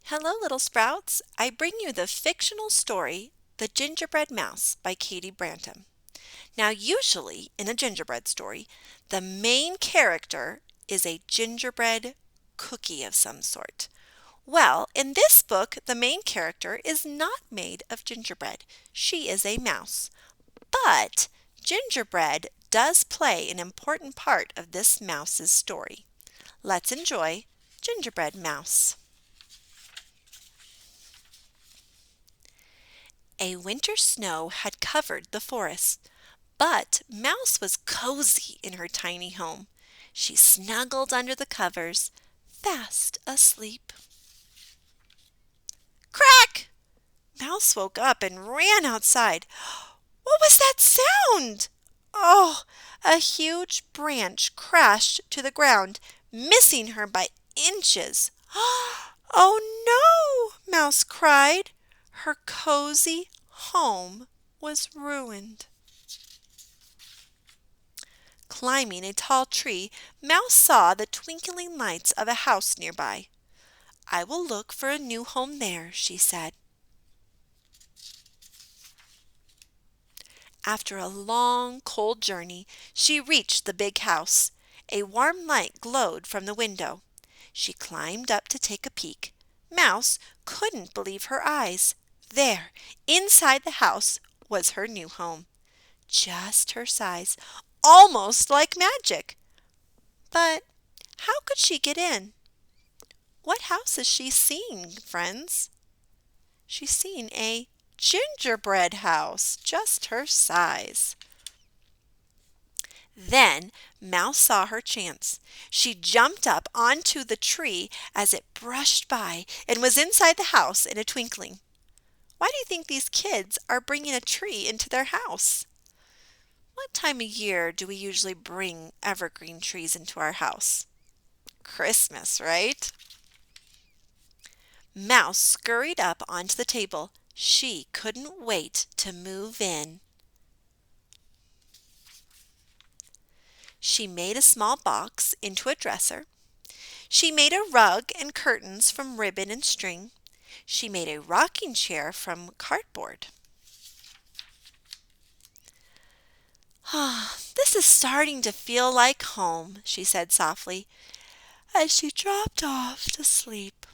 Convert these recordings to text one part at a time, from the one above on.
Hello, little sprouts. I bring you the fictional story, The Gingerbread Mouse by Katy Bratun. Now, usually in a gingerbread story, the main character is a gingerbread cookie of some sort. Well, in this book, the main character is not made of gingerbread. She is a mouse. But gingerbread does play an important part of this mouse's story. Let's enjoy Gingerbread Mouse. A winter snow had covered the forest, but Mouse was cozy in her tiny home. She snuggled under the covers, fast asleep. Crack! Mouse woke up and ran outside. What was that sound? Oh, a huge branch crashed to the ground, missing her by inches. Oh no! Mouse cried. Her cozy home was ruined. Climbing a tall tree, Mouse saw the twinkling lights of a house nearby. I will look for a new home there, she said. After a long, cold journey, she reached the big house. A warm light glowed from the window. She climbed up to take a peek. Mouse couldn't believe her eyes. There, inside the house, was her new home. Just her size, almost like magic. But how could she get in? What house is she seeing, friends? She's seeing a gingerbread house, just her size. Then Mouse saw her chance. She jumped up onto the tree as it brushed by and was inside the house in a twinkling. Why do you think these kids are bringing a tree into their house? What time of year do we usually bring evergreen trees into our house? Christmas, right? Mouse scurried up onto the table. She couldn't wait to move in. She made a small box into a dresser. She made a rug and curtains from ribbon and string. She made a rocking chair from cardboard. This is starting to feel like home, she said softly, as she dropped off to sleep.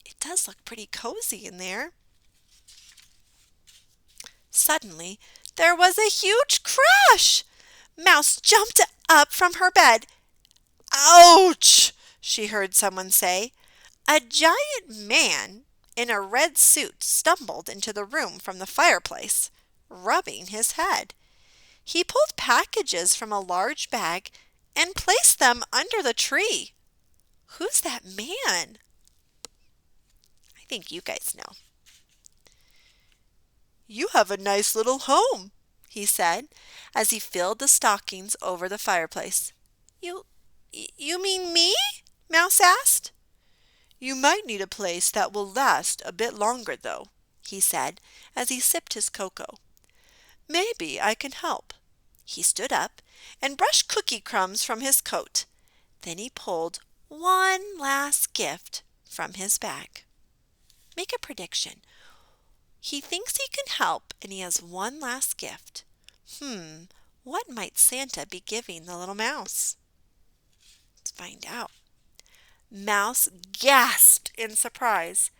It does look pretty cozy in there. Suddenly, there was a huge crash. Mouse jumped up from her bed. Ouch! She heard someone say. A giant man in a red suit stumbled into the room from the fireplace, rubbing his head. He pulled packages from a large bag and placed them under the tree. Who's that man? I think you guys know. You have a nice little home, he said, as he filled the stockings over the fireplace. You mean me? Mouse asked. You might need a place that will last a bit longer, though, he said, as he sipped his cocoa. Maybe I can help. He stood up and brushed cookie crumbs from his coat. Then he pulled one last gift from his bag. Make a prediction. He thinks he can help and he has one last gift. What might Santa be giving the little mouse? Let's find out. Mouse gasped in surprise.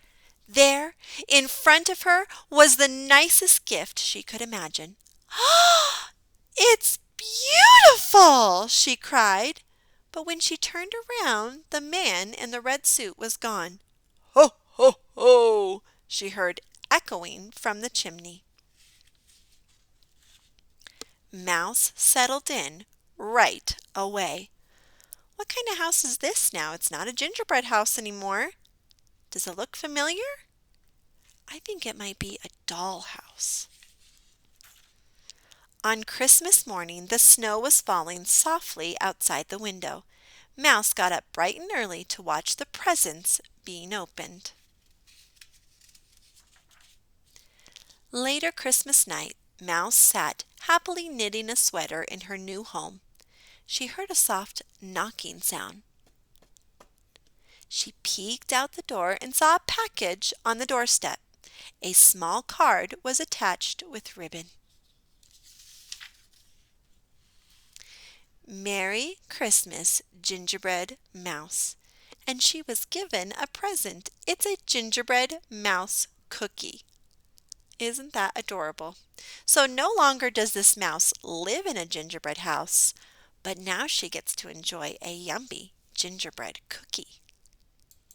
There, in front of her, was the nicest gift she could imagine. It's beautiful, she cried. But when she turned around, the man in the red suit was gone. Ho, ho, ho, she heard echoing from the chimney. Mouse settled in right away. What kind of house is this now? It's not a gingerbread house anymore. Does it look familiar? I think it might be a doll house. On Christmas morning, the snow was falling softly outside the window. Mouse got up bright and early to watch the presents being opened. Later Christmas night, Mouse sat happily knitting a sweater in her new home. She heard a soft knocking sound. She peeked out the door and saw a package on the doorstep. A small card was attached with ribbon. Merry Christmas, Gingerbread Mouse. And she was given a present. It's a gingerbread mouse cookie. Isn't that adorable? So no longer does this mouse live in a gingerbread house, but now she gets to enjoy a yummy gingerbread cookie.